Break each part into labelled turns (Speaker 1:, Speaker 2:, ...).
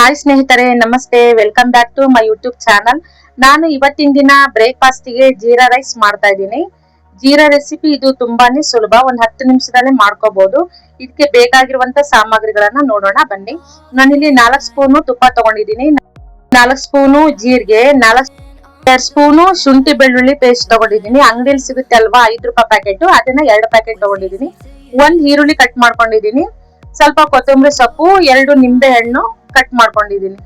Speaker 1: Hi ಸ್ನೇಹಿತರೆ, ನಮಸ್ತೆ. Welcome back to my YouTube channel. ನಾನು ಇವತ್ತಿನ ದಿನ ಬ್ರೇಕ್ಫಾಸ್ಟ್ ಗೆ ಜೀರಾ ರೈಸ್ ಮಾಡ್ತಾ ಇದ್ದೀನಿ. ಜೀರಾ ರೆಸಿಪಿ ಇದು ತುಂಬಾನೇ ಸುಲಭ, ಒಂದ್ 10 ನಿಮಿಷದಲ್ಲೇ ಮಾಡ್ಕೋಬಹುದು. ಇದಕ್ಕೆ ಬೇಕಾಗಿರುವಂತ ಸಾಮಗ್ರಿಗಳನ್ನ ನೋಡೋಣ ಬನ್ನಿ. ನಾನಿಲ್ಲಿ 4 ಸ್ಪೂನು ತುಪ್ಪ ತಗೊಂಡಿದ್ದೀನಿ, 4 ಸ್ಪೂನು ಜೀರಿಗೆ, 2 ಸ್ಪೂನು ಶುಂಠಿ ಬೆಳ್ಳುಳ್ಳಿ ಪೇಸ್ಟ್ ತಗೊಂಡಿದ್ದೀನಿ. ಅಂಗಡಿಯಲ್ಲಿ ಸಿಗುತ್ತೆ ಅಲ್ವಾ, 5 ರೂಪಾಯಿ ಪ್ಯಾಕೆಟ್, ಅದನ್ನ 2 ಪ್ಯಾಕೆಟ್ ತಗೊಂಡಿದ್ದೀನಿ. 1 ಈರುಳ್ಳಿ ಕಟ್ ಮಾಡ್ಕೊಂಡಿದ್ದೀನಿ, ಸ್ವಲ್ಪ ಕೊತ್ತಂಬರಿ ಸೊಪ್ಪು, 2 ನಿಂಬೆ ಹಣ್ಣು ಕಟ್ ಮಾಡ್ಕೊಂಡಿದ್ದೀನಿ.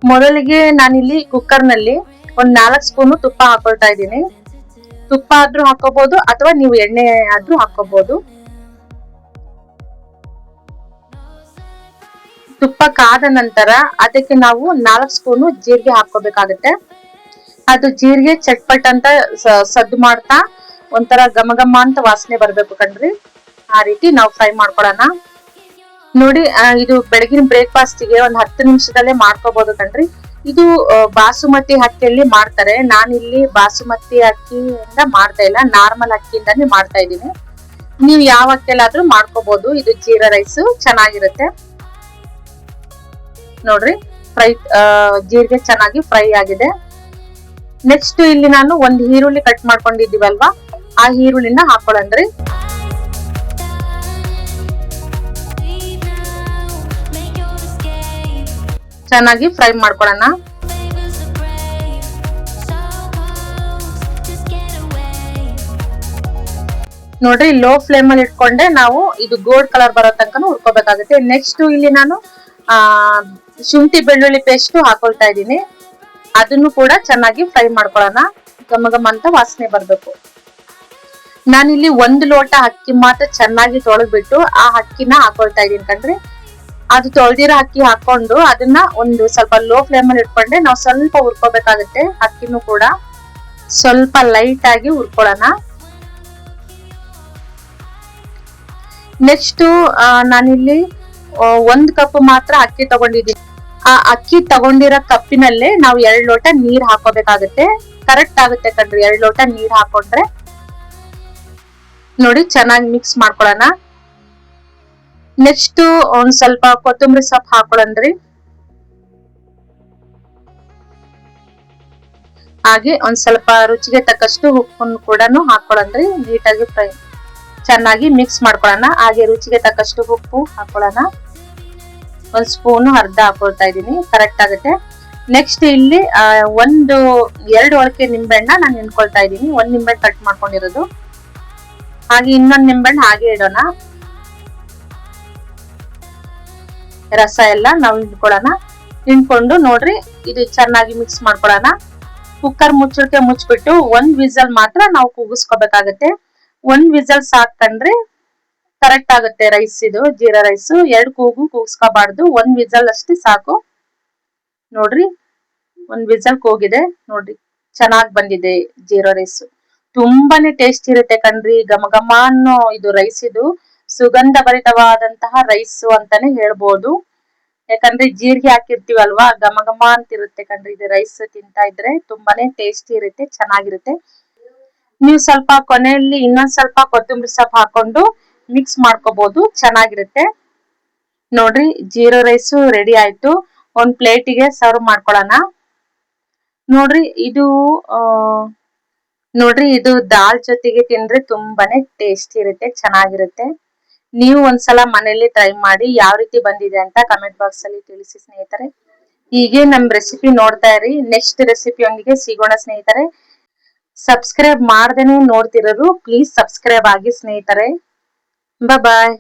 Speaker 1: ಮೊದಲಿಗೆ ನಾನಿಲ್ಲಿ ಕುಕ್ಕರ್ ನಲ್ಲಿ ಒಂದ್ 4 ಸ್ಪೂನು ತುಪ್ಪ ಹಾಕೊಳ್ತಾ ಇದ್ದೀನಿ. ತುಪ್ಪ ಆದ್ರೂ ಹಾಕೋಬಹುದು ಅಥವಾ ನೀವು ಎಣ್ಣೆ ಆದ್ರೂ ಹಾಕೋಬಹುದು. ತುಪ್ಪ ಕಾದ ನಂತರ ಅದಕ್ಕೆ ನಾವು 4 ಸ್ಪೂನು ಜೀರಿಗೆ ಹಾಕೋಬೇಕಾಗತ್ತೆ. ಅದು ಜೀರಿಗೆ ಚಟ್ಪಟ್ ಅಂತ ಸದ್ದು ಮಾಡ್ತಾ ಒಂಥರ ಘಮ ಘಮ ಅಂತ ವಾಸನೆ ಬರ್ಬೇಕು ಕಣ್ರಿ. ಆ ರೀತಿ ನಾವು ಫ್ರೈ ಮಾಡ್ಕೊಳ್ಳೋಣ. ನೋಡಿ, ಇದು ಬೆಳಗಿನ ಬ್ರೇಕ್ಫಾಸ್ಟ್ ಗೆ ಒಂದ್ 10 ನಿಮಿಷದಲ್ಲೇ ಮಾಡ್ಕೋಬಹುದು ಕಣ್ರಿ. ಇದು ಬಾಸುಮತಿ ಅಕ್ಕಿಯಲ್ಲಿ ಮಾಡ್ತಾರೆ. ನಾನಿಲ್ಲಿ ಬಾಸುಮತಿ ಅಕ್ಕಿಯಿಂದ ಮಾಡ್ತಾ ಇಲ್ಲ, ನಾರ್ಮಲ್ ಅಕ್ಕಿಯಿಂದಾನೇ ಮಾಡ್ತಾ ಇದ್ದೀನಿ. ನೀವು ಯಾವ ಅಕ್ಕಿಯಲ್ಲಾದ್ರೂ ಮಾಡ್ಕೋಬಹುದು. ಇದು ಜೀರಾ ರೈಸ್ ಚೆನ್ನಾಗಿರುತ್ತೆ ನೋಡ್ರಿ. ಜೀರಿಗೆ ಚೆನ್ನಾಗಿ ಫ್ರೈ ಆಗಿದೆ. ನೆಕ್ಸ್ಟ್ ಇಲ್ಲಿ ನಾನು ಒಂದ್ ಈರುಳ್ಳಿ ಕಟ್ ಮಾಡ್ಕೊಂಡಿದ್ದೀವಲ್ವಾ, ಆ ಈರುಳ್ಳಿನ ಹಾಕೊಳ್ಳಂದ್ರಿ. ಚೆನ್ನಾಗಿ ಫ್ರೈ ಮಾಡ್ಕೊಳ್ಳೋಣ. ನೋಡ್ರಿ, ಲೋ ಫ್ಲೇಮ್ ಅಲ್ಲಿ ಇಟ್ಕೊಂಡೆ ನಾವು ಇದು ಗೋಲ್ಡ್ ಕಲರ್ ಬರೋ ತನಕ ಹುರ್ಕೋಬೇಕಾಗುತ್ತೆ. ನೆಕ್ಸ್ಟ್ ಇಲ್ಲಿ ನಾನು ಶುಂಠಿ ಬೆಳ್ಳುಳ್ಳಿ ಪೇಸ್ಟ್ ಹಾಕೊಳ್ತಾ ಇದ್ದೀನಿ. ಅದನ್ನು ಕೂಡ ಚೆನ್ನಾಗಿ ಫ್ರೈ ಮಾಡ್ಕೊಳ್ಳೋಣ. ಘಮ ಘಮ ಅಂತ ವಾಸನೆ ಬರ್ಬೇಕು. ನಾನಿಲ್ಲಿ 1 ಲೋಟ ಅಕ್ಕಿ ಮಾತ್ರ ಚೆನ್ನಾಗಿ ತೊಳೆದ್ಬಿಟ್ಟು ಆ ಅಕ್ಕಿನ ಹಾಕೊಳ್ತಾ ಇದ್ದೀನಿ ಕಣ್ರಿ. ಅದು ತೊಳೆದಿರೋ ಅಕ್ಕಿ ಹಾಕೊಂಡು ಅದನ್ನ ಒಂದು ಸ್ವಲ್ಪ ಲೋ ಫ್ಲೇಮ್ ಅಲ್ಲಿ ಇಟ್ಕೊಂಡೆ ನಾವು ಸ್ವಲ್ಪ ಹುರ್ಕೋಬೇಕಾಗುತ್ತೆ. ಅಕ್ಕಿನೂ ಕೂಡ ಸ್ವಲ್ಪ ಲೈಟ್ ಆಗಿ ಹುರ್ಕೊಳ್ಳೋಣ. ನೆಕ್ಸ್ಟ್ ನಾನಿಲ್ಲಿ 1 ಕಪ್ ಮಾತ್ರ ಅಕ್ಕಿ ತಗೊಂಡಿದ್ದೀನಿ. ಆ ಅಕ್ಕಿ ತಗೊಂಡಿರೋ ಕಪ್ಪಿನಲ್ಲೇ ನಾವು 2 ಲೋಟ ನೀರ್ ಹಾಕೋಬೇಕಾಗುತ್ತೆ. ಕರೆಕ್ಟ್ ಆಗುತ್ತೆ ಕಣ್ರಿ 2 ಲೋಟ ನೀರ್ ಹಾಕೊಂಡ್ರೆ. ನೋಡಿ, ಚೆನ್ನಾಗಿ ಮಿಕ್ಸ್ ಮಾಡ್ಕೊಳ್ಳೋಣ. ನೆಕ್ಸ್ಟ್ ಒಂದ್ ಸ್ವಲ್ಪ ಕೊತ್ತಂಬರಿ ಸೊಪ್ಪು ಹಾಕೊಳ್ಳಂದ್ರಿ. ಹಾಗೆ ಒಂದ್ ಸ್ವಲ್ಪ ರುಚಿಗೆ ತಕ್ಕಷ್ಟು ಉಪ್ಪನ್ನು ಕೂಡ ಹಾಕೊಳ್ಳಂದ್ರಿ. ನೀಟಾಗಿ ಫ್ರೈ ಚೆನ್ನಾಗಿ ಮಿಕ್ಸ್ ಮಾಡ್ಕೊಳ್ಳೋಣ. ಹಾಗೆ ರುಚಿಗೆ ತಕ್ಕಷ್ಟು ಉಪ್ಪು ಹಾಕೊಳ್ಳೋಣ. 1 ಸ್ಪೂನು ಅರ್ಧ ಹಾಕೊಳ್ತಾ ಇದ್ದೀನಿ, ಕರೆಕ್ಟ್ ಆಗುತ್ತೆ. ನೆಕ್ಸ್ಟ್ ಇಲ್ಲಿ 2 ಒಳಕೆ ನಿಂಬೆಹಣ್ಣ ನಾನು ನೆನ್ಕೊಳ್ತಾ ಇದ್ದೀನಿ. 1 ನಿಂಬೆಹಣ್ಣು ಕಟ್ ಮಾಡ್ಕೊಂಡಿರೋದು, ಹಾಗೆ ಇನ್ನೊಂದು ನಿಂಬೆಹಣ್ಣು ಹಾಗೆ ಇಡೋಣ. ರಸ ಎಲ್ಲ ನಾವು ಹಿಂಡ್ಕೊಳ್ಳೋಣ. ಹಿಂಡ್ಕೊಂಡು ನೋಡ್ರಿ, ಇದು ಚೆನ್ನಾಗಿ ಮಿಕ್ಸ್ ಮಾಡ್ಕೊಳ್ಳೋಣ. ಕುಕ್ಕರ್ ಮುಚ್ಚಳಕ್ಕೆ ಮುಚ್ಚಿಬಿಟ್ಟು 1 ವಿಸಲ್ ಮಾತ್ರ ನಾವು ಕೂಗಿಸ್ಕೋಬೇಕಾಗತ್ತೆ. 1 ವಿಸಲ್ ಸಾಕಂಡ್ರೆ ಕರೆಕ್ಟ್ ಆಗುತ್ತೆ ರೈಸ್. ಇದು ಜೀರಾ ರೈಸ್ 2 ಕೂಗಿಸ್ಕೋಬಾರ್ದು, 1 ವಿಸಲ್ ಅಷ್ಟೇ ಸಾಕು. ನೋಡ್ರಿ, 1 ವಿಸಲ್ ಕೂಗಿದೆ ನೋಡ್ರಿ, ಚೆನ್ನಾಗಿ ಬಂದಿದೆ ಜೀರಾ ರೈಸ್. ತುಂಬಾನೇ ಟೇಸ್ಟ್ ಇರುತ್ತೆ ಕಣ್ರಿ. ಘಮ ಘಮ ಅನ್ನೋ ಇದು ರೈಸ್, ಇದು ಸುಗಂಧ ಭರಿತವಾದಂತಹ ರೈಸ್ ಅಂತಾನೆ ಹೇಳ್ಬೋದು. ಯಾಕಂದ್ರೆ ಜೀರಿಗೆ ಹಾಕಿರ್ತೀವಲ್ವಾ, ಘಮ ಘಮ ಅಂತಿರುತ್ತೆ ಕಣ್ರಿ. ಇದು ರೈಸ್ ತಿಂತಾ ಇದ್ರೆ ತುಂಬಾನೇ ಟೇಸ್ಟಿ ಇರುತ್ತೆ, ಚೆನ್ನಾಗಿರುತ್ತೆ. ನೀವು ಸ್ವಲ್ಪ ಕೊನೆಯಲ್ಲಿ ಇನ್ನೊಂದ್ ಸ್ವಲ್ಪ ಕೊತ್ತಂಬರಿ ಸೊಪ್ಪು ಹಾಕೊಂಡು ಮಿಕ್ಸ್ ಮಾಡ್ಕೋಬಹುದು, ಚೆನ್ನಾಗಿರುತ್ತೆ. ನೋಡ್ರಿ, ಜೀರಾ ರೈಸ್ ರೆಡಿ ಆಯ್ತು. ಒಂದ್ ಪ್ಲೇಟಿಗೆ ಸರ್ವ್ ಮಾಡ್ಕೊಳ್ಳೋಣ. ನೋಡ್ರಿ, ಇದು ದಾಲ್ ಜೊತೆಗೆ ತಿಂದ್ರೆ ತುಂಬಾನೇ ಟೇಸ್ಟಿ ಇರುತ್ತೆ, ಚೆನ್ನಾಗಿರುತ್ತೆ. ನೀವು ಒಂದ್ಸಲ ಮನೆಯಲ್ಲಿ ಟ್ರೈ ಮಾಡಿ ಯಾವ ರೀತಿ ಬಂದಿದೆ ಅಂತ ಕಮೆಂಟ್ ಬಾಕ್ಸ್ ಅಲ್ಲಿ ತಿಳಿಸಿ ಸ್ನೇಹಿತರೆ. ಹೀಗೆ ನಮ್ ರೆಸಿಪಿ ನೋಡ್ತಾ ಇರಿ. ನೆಕ್ಸ್ಟ್ ರೆಸಿಪಿಯೊಂದಿಗೆ ಸಿಗೋಣ ಸ್ನೇಹಿತರೆ. ಸಬ್ಸ್ಕ್ರೈಬ್ ಮಾಡ್ದೇನೆ ನೋಡ್ತಿರೋರು ಪ್ಲೀಸ್ ಸಬ್ಸ್ಕ್ರೈಬ್ ಆಗಿ ಸ್ನೇಹಿತರೆ. ಬಾಯ್.